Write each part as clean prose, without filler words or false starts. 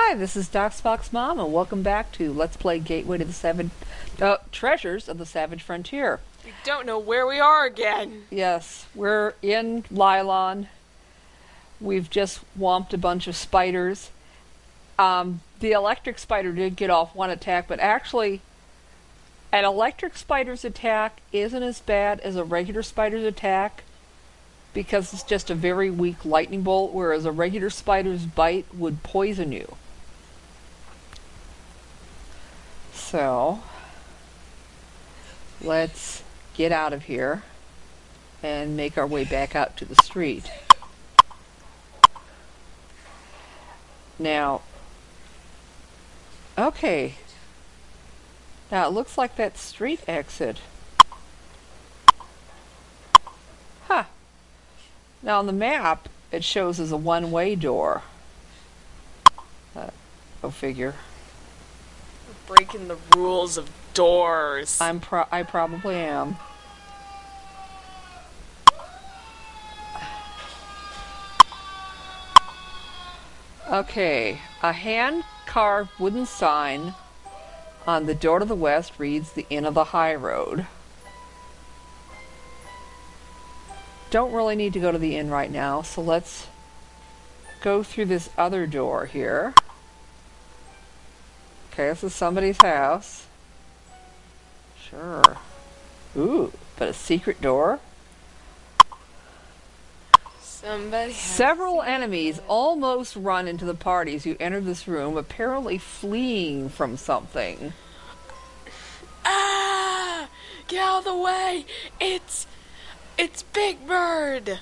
Hi, this is DOSBox Mom, and welcome back to Let's Play Gateway to the Treasures of the Savage Frontier. We don't know where we are again. Yes, we're in Leilon. We've just whomped a bunch of spiders. The electric spider did get off one attack, but actually, an electric spider's attack isn't as bad as a regular spider's attack, because it's just a very weak lightning bolt, whereas a regular spider's bite would poison you. So, let's get out of here and make our way back out to the street. Now, okay. Now it looks like that street exit. Huh. Now on the map, it shows as a one-way door. Go figure. We're breaking the rules of doors. I probably am. Okay, a hand-carved wooden sign on the door to the west reads the Inn of the High Road. Don't really need to go to the inn right now, so let's go through this other door here. Okay, this is somebody's house. Sure. Ooh, but a secret door? Several enemies almost run into the party as you enter this room, apparently fleeing from something. Ah! Get out of the way! It's Big Bird!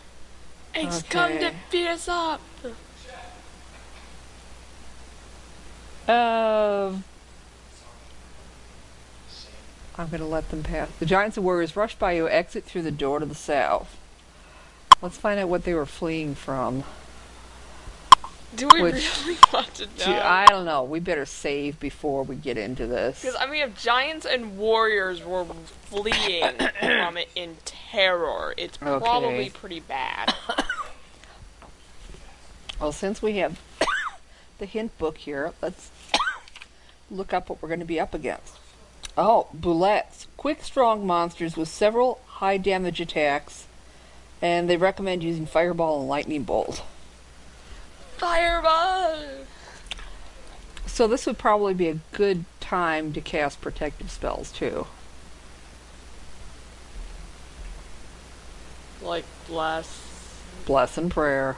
It's come to beat us up! I'm gonna let them pass. The giants and warriors rush by you, exit through the door to the south. Let's find out what they were fleeing from. Do we really want to know? I don't know. We better save before we get into this. Because, I mean, if giants and warriors were fleeing from it in terror, it's probably pretty bad. Well, since we have the hint book here, let's look up what we're going to be up against. Oh, bulettes. Quick, strong monsters with several high damage attacks, and they recommend using fireball and lightning bolt. Fireball! So this would probably be a good time to cast protective spells, too. Like bless. Bless and prayer.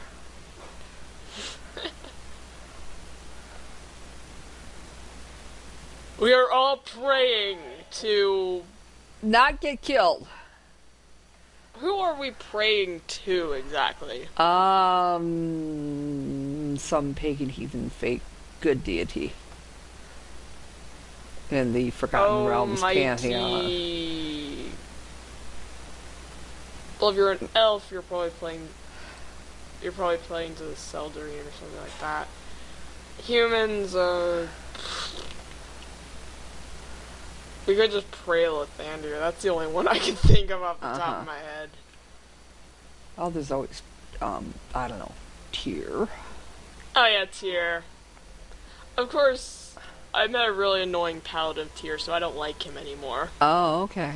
We are all praying to... not get killed. Who are we praying to, exactly? Some pagan, heathen, fake, good deity. In the Forgotten Realms pantheon. Well, if you're an elf, you're probably playing to the Seldarine or something like that. Humans, we could just pray Lathander. That's the only one I can think of off the top of my head. Oh, there's always, I don't know, Tyr. Oh yeah, Tyr. Of course, I met a really annoying paladin of Tyr, so I don't like him anymore. Oh, okay.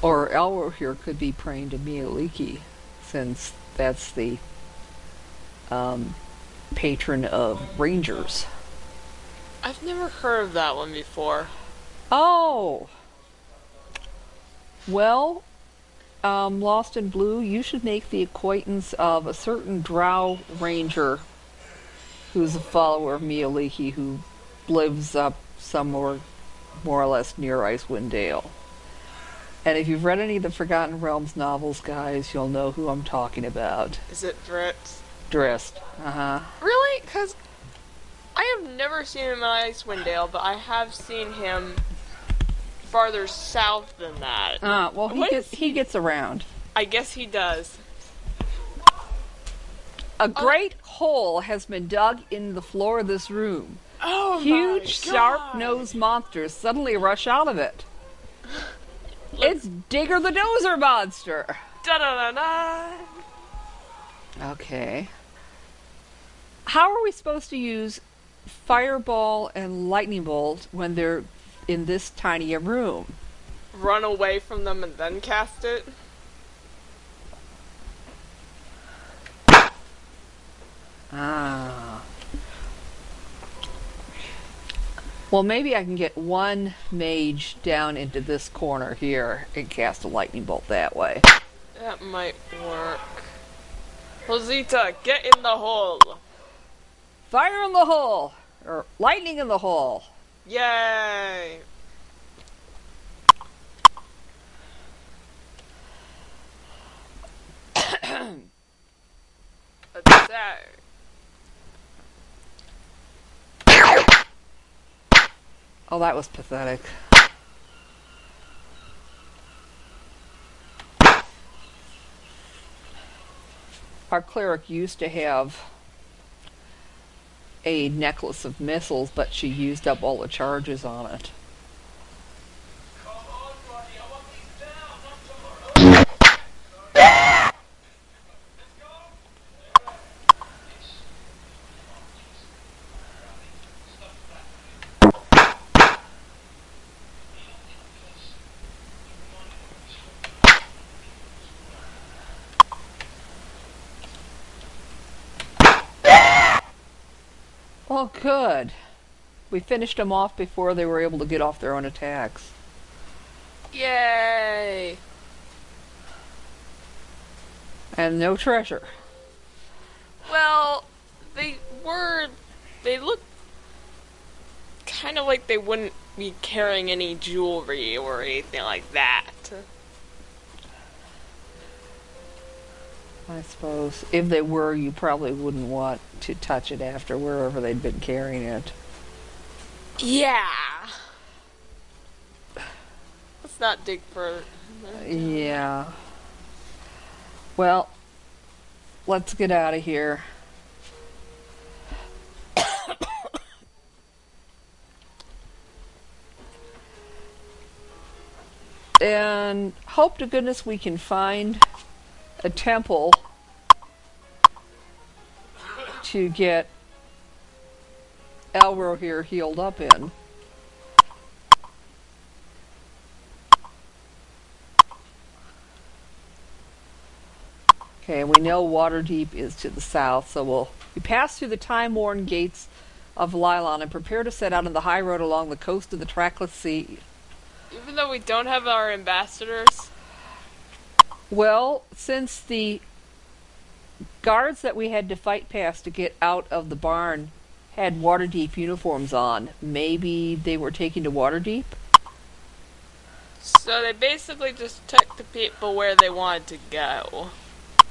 Or Elwer here could be praying to Mialiki, since that's the patron of rangers. I've never heard of that one before. Oh! Well, Lost in Blue, you should make the acquaintance of a certain drow ranger who's a follower of Mialiki, who lives up somewhere more or less near Icewind Dale. And if you've read any of the Forgotten Realms novels, guys, you'll know who I'm talking about. Is it Dritz? Drist. Really? Because I have never seen him in Icewind Dale, but I have seen him farther south than that. Well, he gets around. I guess he does. A great hole has been dug in the floor of this room. Oh, huge, sharp-nosed monsters suddenly rush out of it. It's Digger the Dozer Monster! Da-da-da-da! Okay. How are we supposed to use fireball and lightning bolt when they're in this tiny a room? Run away from them and then cast it? Ah. Well, maybe I can get one mage down into this corner here and cast a lightning bolt that way. That might work. Rosita, get in the hole! Fire in the hole! Or lightning in the hole! Yay! Attack! Oh, that was pathetic. Our cleric used to have a necklace of missiles, but she used up all the charges on it. Oh, good. We finished them off before they were able to get off their own attacks. Yay! And no treasure. Well, they look kind of like they wouldn't be carrying any jewelry or anything like that. I suppose. If they were, you probably wouldn't want to touch it after wherever they'd been carrying it. Yeah! Let's not dig further. Yeah. Well, let's get out of here. And hope to goodness we can find a temple to get Elro here healed up in. Okay, we know Waterdeep is to the south, so we pass through the time-worn gates of Leilon and prepare to set out on the high road along the coast of the trackless sea. Even though we don't have our ambassadors? Well, since the guards that we had to fight past to get out of the barn had Waterdeep uniforms on, maybe they were taken to Waterdeep? So they basically just took the people where they wanted to go.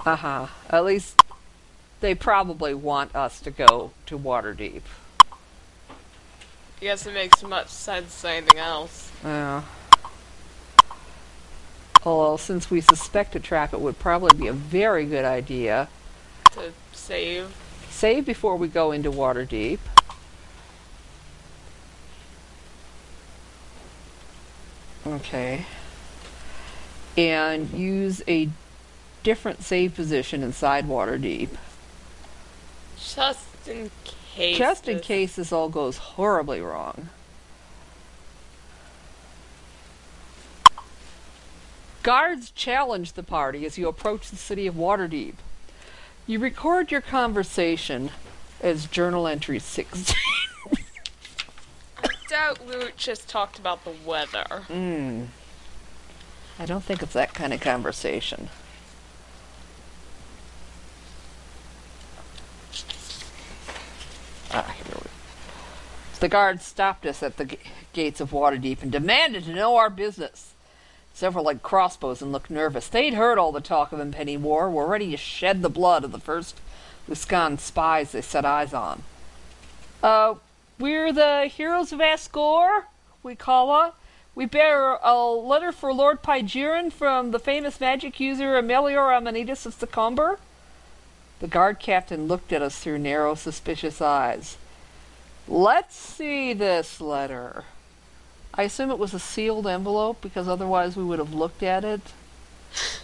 Uh-huh. At least they probably want us to go to Waterdeep. I guess it makes much sense than anything else. Yeah. Although, since we suspect a trap, it would probably be a very good idea To save. save before we go into Waterdeep. Okay. And use a different save position inside Waterdeep. Just in case. Just in case this all goes horribly wrong. Guards challenge the party as you approach the city of Waterdeep. You record your conversation as journal entry 16. I doubt Luch just talked about the weather. I don't think it's that kind of conversation. Here we go. The guards stopped us at the gates of Waterdeep and demanded to know our business. Several had crossbows and looked nervous. They'd heard all the talk of impending war, were ready to shed the blood of the first Luskan spies they set eyes on. We're the heroes of Asgore, we call it. We bear a letter for Lord Pygirin from the famous magic user Amelior Amanitas of Succumber. The guard captain looked at us through narrow, suspicious eyes. Let's see this letter. I assume it was a sealed envelope, because otherwise we would have looked at it.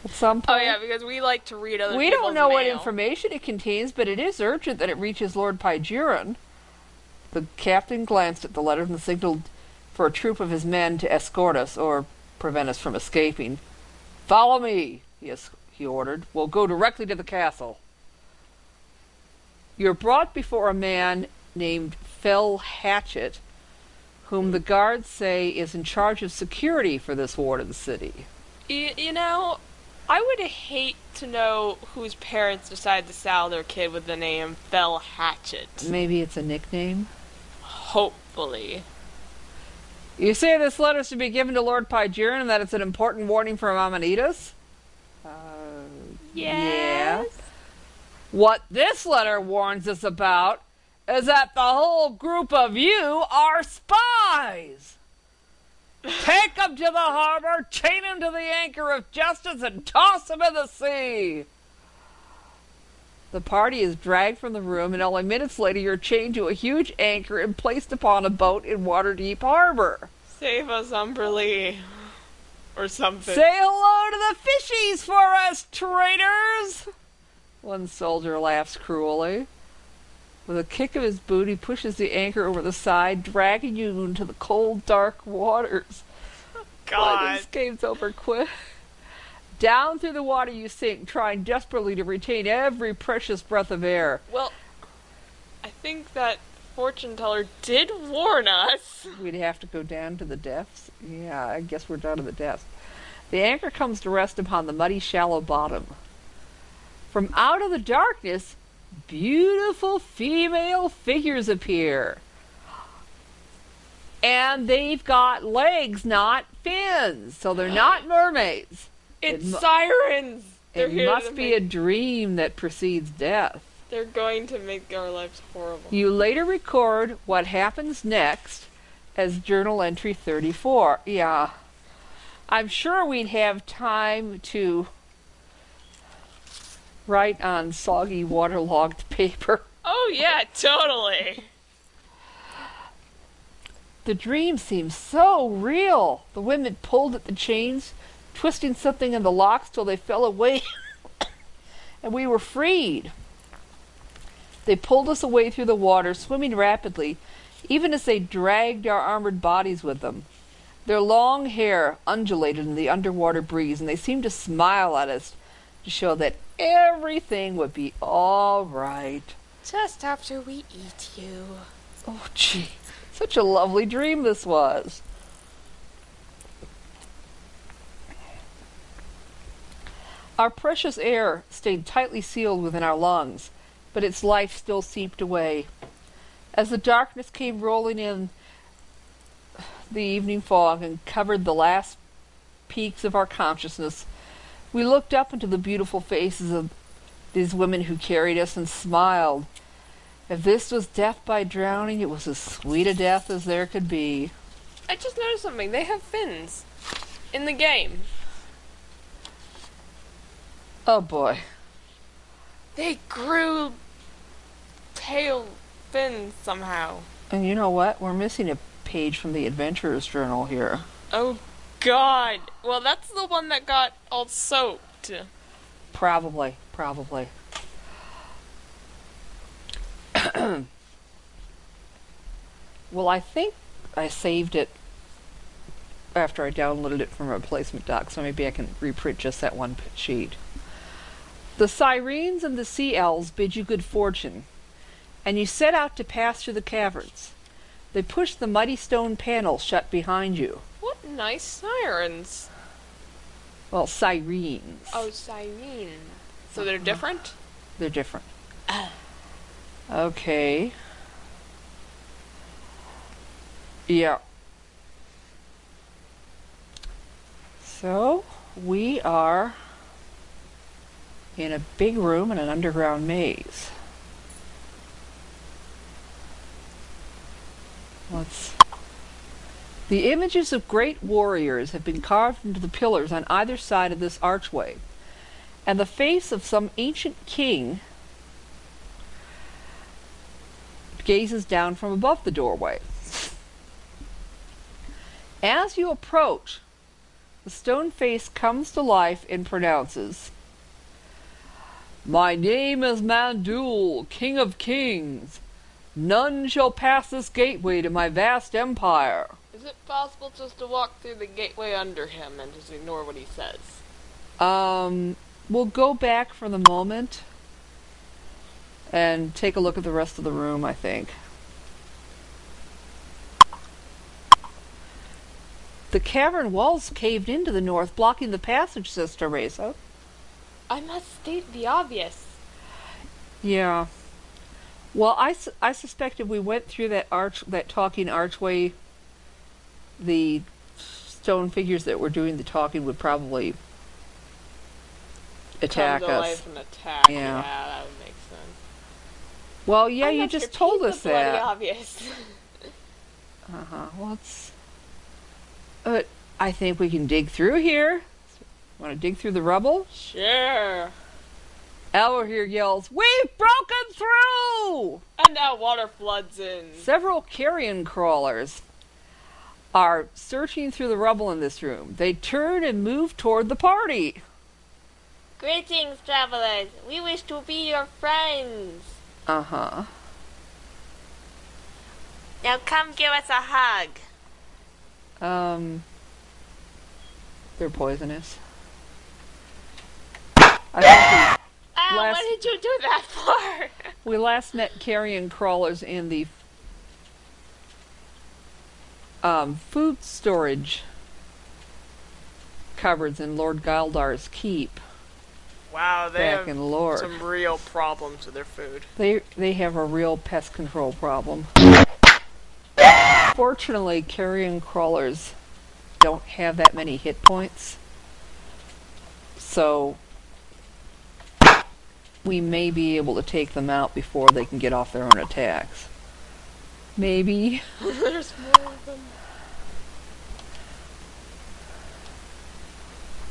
At some Oh point. yeah, because we like to read other We people's don't know what mail. information it contains, but it is urgent that it reaches Lord Pygeron. The captain glanced at the letter and signaled for a troop of his men to escort us, or prevent us from escaping. "Follow me," he ordered. "We'll go directly to the castle." You're brought before a man named Fell Hatchet, whom the guards say is in charge of security for this warden city. You know, I would hate to know whose parents decided to saddle their kid with the name Fell Hatchet. Maybe it's a nickname? Hopefully. You say this letter should be given to Lord Pygeron and that it's an important warning for Amanitas? Yes. What this letter warns us about is that the whole group of you are spies. Take them to the harbor, chain them to the anchor of justice, and toss them in the sea. The party is dragged from the room, and only minutes later you're chained to a huge anchor and placed upon a boat in Waterdeep harbor. Save us, Umberlee. Or something. Say hello to the fishies for us, traitors! One soldier laughs cruelly. With a kick of his boot, he pushes the anchor over the side, dragging you into the cold, dark waters. God. This game's over quick. Down through the water you sink, trying desperately to retain every precious breath of air. Well, I think that fortune teller did warn us. We'd have to go down to the depths? Yeah, I guess we're down to the depths. The anchor comes to rest upon the muddy, shallow bottom. From out of the darkness, beautiful female figures appear. And they've got legs, not fins, so they're not mermaids. It's sirens! They're It here must to be make- a dream that precedes death. They're going to make our lives horrible. You later record what happens next as journal entry 34. Yeah. I'm sure we'd have time to write on soggy, waterlogged paper. Oh yeah, totally. The dream seems so real. The women pulled at the chains, twisting something in the locks till they fell away, and we were freed. They pulled us away through the water, swimming rapidly, even as they dragged our armored bodies with them. Their long hair undulated in the underwater breeze, and they seemed to smile at us to show that everything would be all right. Just after we eat you. Oh, gee. Such a lovely dream this was. Our precious air stayed tightly sealed within our lungs, but its life still seeped away. As the darkness came rolling in, the evening fog, and covered the last peaks of our consciousness, we looked up into the beautiful faces of these women who carried us and smiled. If this was death by drowning, it was as sweet a death as there could be. I just noticed something. They have fins in the game. Oh boy. They grew tail fins somehow. And you know what? We're missing a page from the Adventurer's Journal here. Oh God. Well, that's the one that got all soaked. Probably. Well, I think I saved it after I downloaded it from a replacement doc, so maybe I can reprint just that one sheet. The sirines and the sea elves bid you good fortune, and you set out to pass through the caverns. They push the mighty stone panels shut behind you. What nice sirens. Well, sirines. Oh, sirene. So they're different? They're different. Okay. Yeah. So, we are in a big room in an underground maze. The images of great warriors have been carved into the pillars on either side of this archway, and the face of some ancient king gazes down from above the doorway. As you approach, the stone face comes to life and pronounces, "My name is Mandul, King of Kings. None shall pass this gateway to my vast empire." Is it possible just to walk through the gateway under him and just ignore what he says? We'll go back for the moment and take a look at the rest of the room, I think. The cavern walls caved into the north, blocking the passage, says Teresa. I must state the obvious. Yeah. Well, I suspect if we went through that talking archway, the stone figures that were doing the talking would probably attack Come to us. life and attack. Yeah. Yeah, that would make sense. Well, yeah, I you must just repeat told the us bloody that. obvious. Well, it's. I think we can dig through here. Want to dig through the rubble? Sure. Elwer here yells, "We've broken through!" And now water floods in. Several carrion crawlers are searching through the rubble in this room. They turn and move toward the party. Greetings, travelers. We wish to be your friends. Uh-huh. Now come give us a hug. They're poisonous. I think What did you do that for? we last met carrion crawlers in the food storage cupboards in Lord Galdar's keep. Wow, they Back have in lore. some real problems with their food. They have a real pest control problem. Fortunately, carrion crawlers don't have that many hit points, so we may be able to take them out before they can get off their own attacks. Maybe. There's more of them.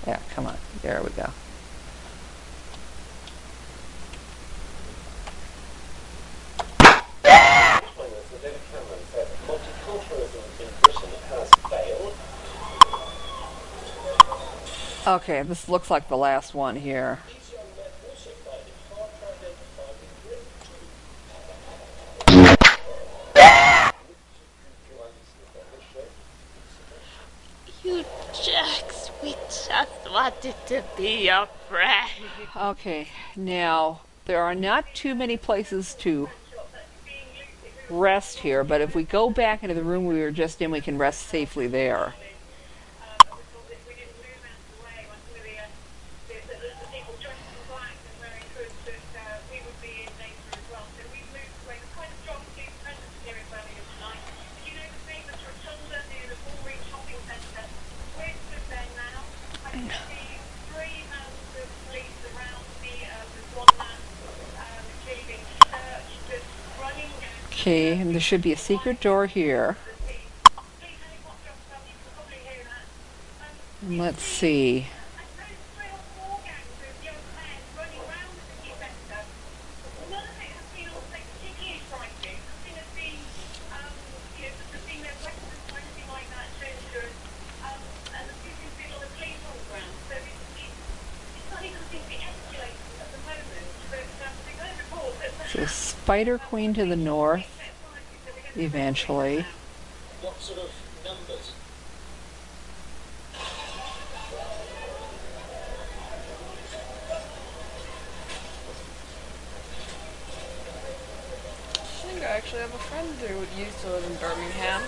Yeah, come on. There we go. Okay, this looks like the last one here. You jerks, we just wanted to be your friend. Okay, now, there are not too many places to rest here, but if we go back into the room we were just in, we can rest safely there. Okay, and there should be a secret door here. And let's see. So Spider Queen to the north, eventually. What sort of numbers? I think I actually have a friend who used to live in Birmingham.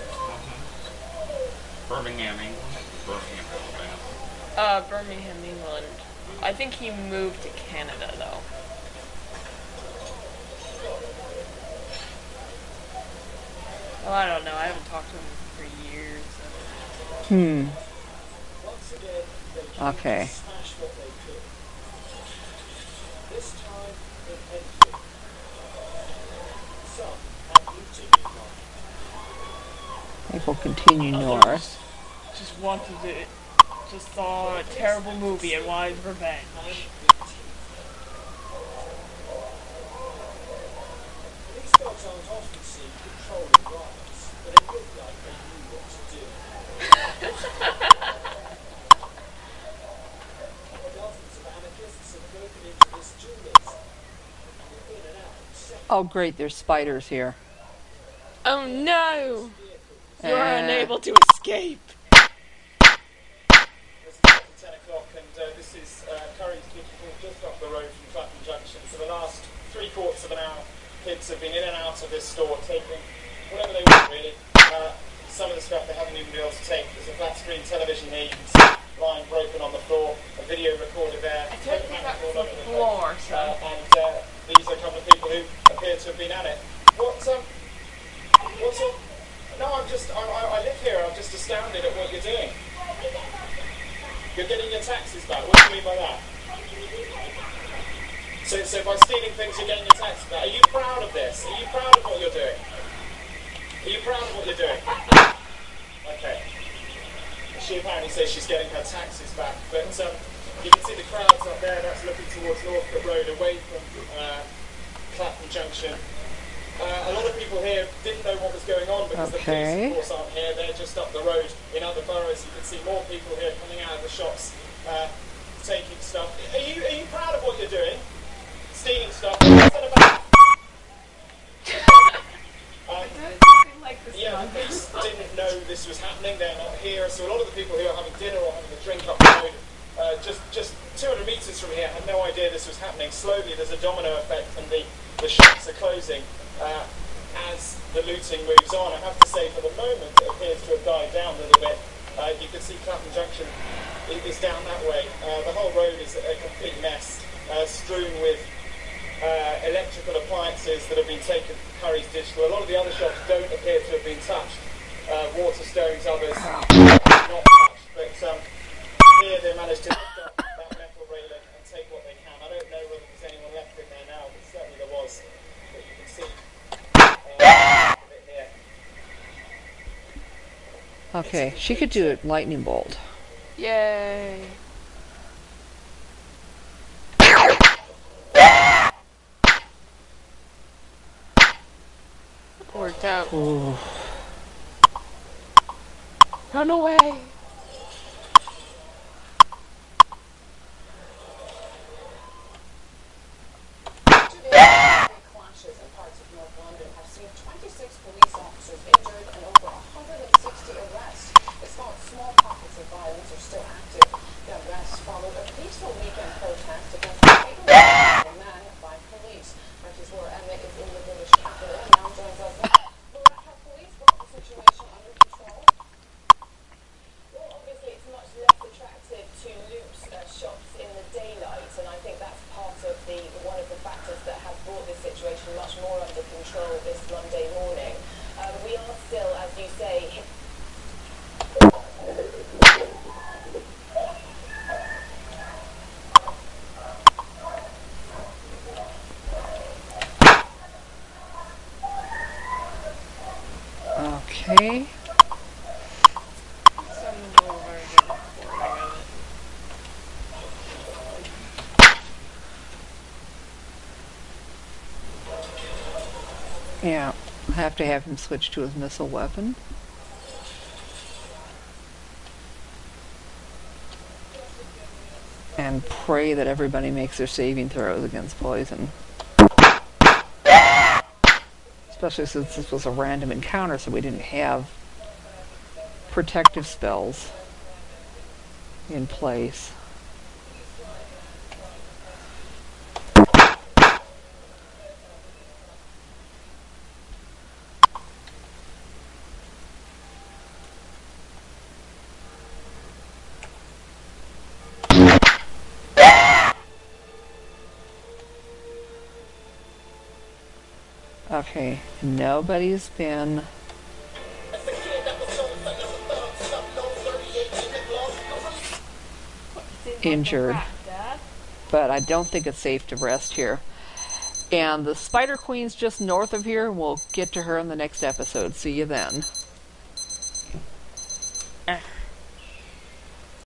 Birmingham, England? Birmingham, Alabama. Birmingham, England. I think he moved to Canada, though. Well, I don't know. I haven't talked to him for years. Okay. Smash what they could. This time, it ended. Some had looted in life. I think we'll continue north. Just wanted it. Just saw a terrible movie and wanted revenge. These guys aren't often seen controlling riots, but it looked like they knew what to do. Oh, great, there's spiders here. Oh no! You are unable to escape. It's 10 o'clock, and this is Curry's Digital, just up the road from Clapham Junction. For the last 3/4 of an hour, kids have been in and out of this store, taking whatever they want, really. Some of the stuff they haven't even been able to take. There's a flat screen television here, you can see line broken on the floor, a video recorder there. I don't think that's the floor, so. And these are a couple of people who appear to have been at it. What's up? No, I live here, I'm just astounded at what you're doing. You're getting your taxes back, what do you mean by that? So by stealing things you're getting your taxes back. Are you proud of this? Are you proud of what you're doing? Are you proud of what you're doing? Okay. She apparently says she's getting her taxes back, but you can see the crowds up there, that's looking towards Northcote Road, away from Clapham Junction. A lot of people here didn't know what was going on because the police, of course, aren't here. They're just up the road in other boroughs. You can see more people here coming out of the shops, taking stuff. Are you proud of what you're doing? Stealing stuff? What's that about? Yeah, the police didn't know this was happening. They're not here. So a lot of the people who are having dinner or having a drink up the road, just 200 metres from here, had no idea this was happening. Slowly, there's a domino effect, and the shops are closing as the looting moves on. I have to say, for the moment, it appears to have died down a little bit. You can see Clapham Junction is down that way. The whole road is a complete mess, strewn with electrical appliances that have been taken from Curry's Digital. A lot of the other shops don't appear to have been touched. Waterstones, others not touched. But here they managed to lift up that metal railing and take what they can. I don't know whether there's anyone left in there now, but certainly there was. But you can see a bit here. Okay, she could do it lightning bolt. Yay. Worked out. Ooh. Run away. Clashes in parts of North London have seen 26 police officers injured and over 160 arrests. It's thought small pockets of violence are still active. The arrests followed a peaceful weekend protest against the fatal man by police. Marty's Laura Emmett is in the British capital and now joins us now. Laura, have police brought the situation under control? Well, obviously it's much less attractive to loot shops in the daylight, and I think that's part of one of the factors that has brought this situation much more under control this Monday morning. We are still, as you say, Okay. Yeah, I have to have him switch to his missile weapon. And pray that everybody makes their saving throws against poison. Especially since this was a random encounter, so we didn't have protective spells in place. Okay, nobody's been injured, but I don't think it's safe to rest here. And the Spider Queen's just north of here. We'll get to her in the next episode. See you then.